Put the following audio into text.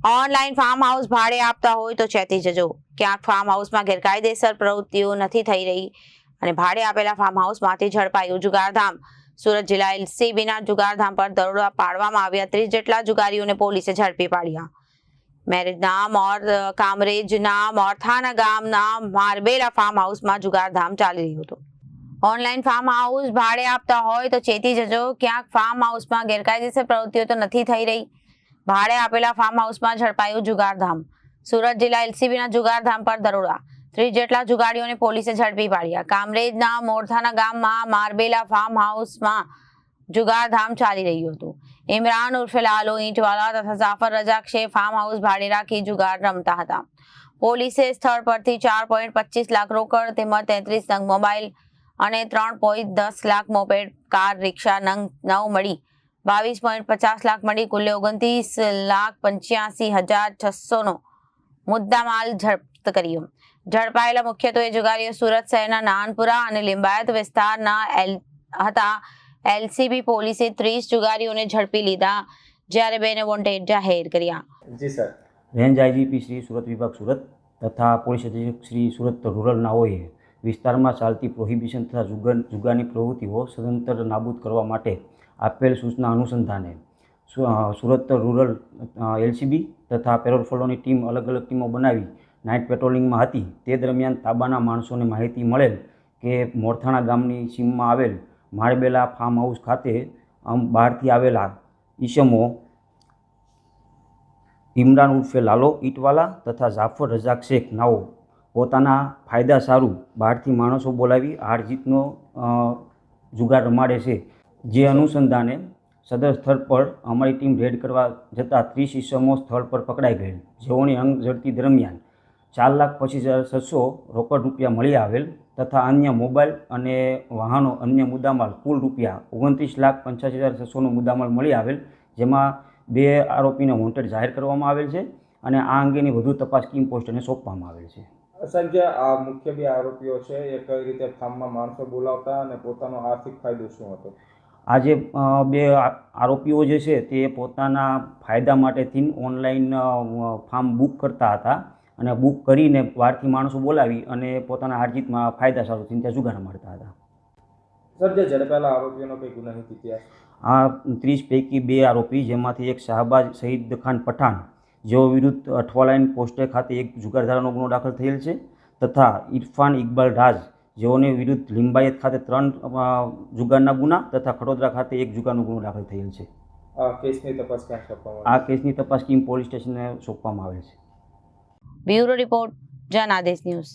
Online farm house ભાડે આપતા હોય તો ચેતી જજો. ક્યાંક ફાર્મ હાઉસમાં ગેરકાયદેસર પ્રવૃત્તિઓ નથી થઈ રહી અને ભાડે આપેલા ફાર્મ હાઉસમાંથી ઝડપાયું જુગારધામ. સુરત જિલ્લા એલસીબીના જુગારધામ પર દરોડા પાડવામાં આવ્યા. 30 જેટલા જુગારીઓને પોલીસે ઝડપી પાડ્યા. મેરેજના કામરેજના મોરથાના ગામના મારબેલા ફાર્મ હાઉસમાં જુગારધામ ચાલી રહ્યું હતું. ઓનલાઈન ફાર્મ હાઉસ ભાડે આપતા હોય તો ચેતી જજો. ક્યાંક ફાર્મ હાઉસમાં ગેરકાયદેસર પ્રવૃત્તિઓ તો નથી થઈ રહી. ભાડે આપેલા ફાર્મ હાઉસમાં ઝડપાયું જુગારધામ. સુરત જિલ્લા એલસીબીના જુગારધામ પર દરોડા. 30 જેટલા જુગારીઓને પોલીસે ઝડપી પાડ્યા. કામરેજના મોરથાના ગામમાં મારબેલા ફાર્મ હાઉસમાં જુગારધામ ચાલી રહ્યું હતું. ઇમરાન ઉર્ફે લાલો ઈંટવાલા તથા જાફર રજાક શેખ ફાર્મ હાઉસ ભાડે રાખી જુગાર રમતા હતા. પોલીસે સ્થળ પરથી 4.25 લાખ રોકડ તેમજ 33 નંગ મોબાઈલ અને 3.10 લાખ મોપેડ કાર રિક્ષા નંગ 9 મળી 22.50 લાખ મળી કુલ 29,85,600 નો મુદ્દામાલ જપ્ત કર્યો. ઝડપાયેલા મુખ્યત્વે જુગારીઓ સુરત શહેરના નાનપુરા અને લિંબાયત વિસ્તારના હતા. એલસીબી પોલીસે 30 જુગારીઓને ઝડપી લીધા જ્યારે 2 ને વોન્ટેડ જાહેર કર્યા. જી sir. Range IGP Shri Surat વિભાગ સુરત તથા પોલીસ અધિક્ષક શ્રી સુરત રૂરલનાઓએ વિસ્તારમાં ચાલતી પ્રોહિબિશન તથા જુગારની પ્રવૃત્તિઓ સદંતર નાબૂદ કરવા માટે આપેલ સૂચના અનુસંધાને સુરત રૂરલ એલસીબી તથા પેરોલ ટીમ અલગ અલગ ટીમો બનાવી નાઇટ પેટ્રોલિંગમાં હતી. તે દરમિયાન તાબાના માણસોને માહિતી મળેલ કે મોરથાણા ગામની સીમમાં આવેલ મારબેલા ફાર્મ હાઉસ ખાતે બહારથી આવેલા ઈસમો ઇમરાન ઉર્ફે લાલો ઈંટવાલા તથા જાફર રજાક શેખ નાઓ પોતાના ફાયદા સારું બહારથી માણસો બોલાવી હાર જીતનો જુગાર રમાડે છે. જે અનુસંધાને સદર સ્થળ પર અમારી ટીમ રેડ કરવા જતાં 30 ઈસમો સ્થળ પર પકડાઈ ગયેલ. જેઓની અંગ ઝડપી દરમિયાન 4,25,600 રોકડ રૂપિયા મળી આવેલ તથા અન્ય મોબાઈલ અને વાહનો અન્ય મુદ્દામાલ કુલ રૂપિયા 29,85,600 નો મુદ્દામાલ મળી આવેલ. જેમાં 2 આરોપીને વોન્ટેડ જાહેર કરવામાં આવેલ છે અને આ અંગેની વધુ તપાસ કિમ પોસ્ટને સોંપવામાં આવેલ છે. સાહેબ, આ મુખ્ય 2 આરોપીઓ છે એ કઈ રીતે ફાર્મમાં માણસો બોલાવતા અને પોતાનો આર્થિક ફાયદો શું હતો? આ જે 2 આરોપીઓ જે છે તે પોતાના ફાયદા માટેથી ઓનલાઈન ફાર્મ બુક કરતા હતા અને બુક કરીને બહારથી માણસો બોલાવી અને પોતાના હારજીતમાં ફાયદા સારું ત્યાં જુગાર રમાડતા હતા. સર, જે ઝડપાયેલા આરોપીઓનો કંઈ ગુનાહિત ઇતિહાસ? આ 30 પૈકી 2 આરોપી જેમાંથી એક શાહબાજ શહીદ ખાન પઠાણ જેઓ વિરુદ્ધ અઠવાલાઈન પોસ્ટે ખાતે એક જુગારધારાનો ગુનો દાખલ થયેલ છે તથા ઇરફાન ઇકબાલ રાજ જેઓને વિરુદ્ધ લિંબાયત ખાતે 3 જુગારના ગુના તથા ખડોદરા ખાતે 1 જુગારનો ગુનો દાખલ થયેલ છે. આ કેસની તપાસ ક્યાં સોંપવામાં? આ કેસની તપાસ કિમ પોલીસ સ્ટેશનને સોંપવામાં આવેલ છે. Bureau report Janadesh news.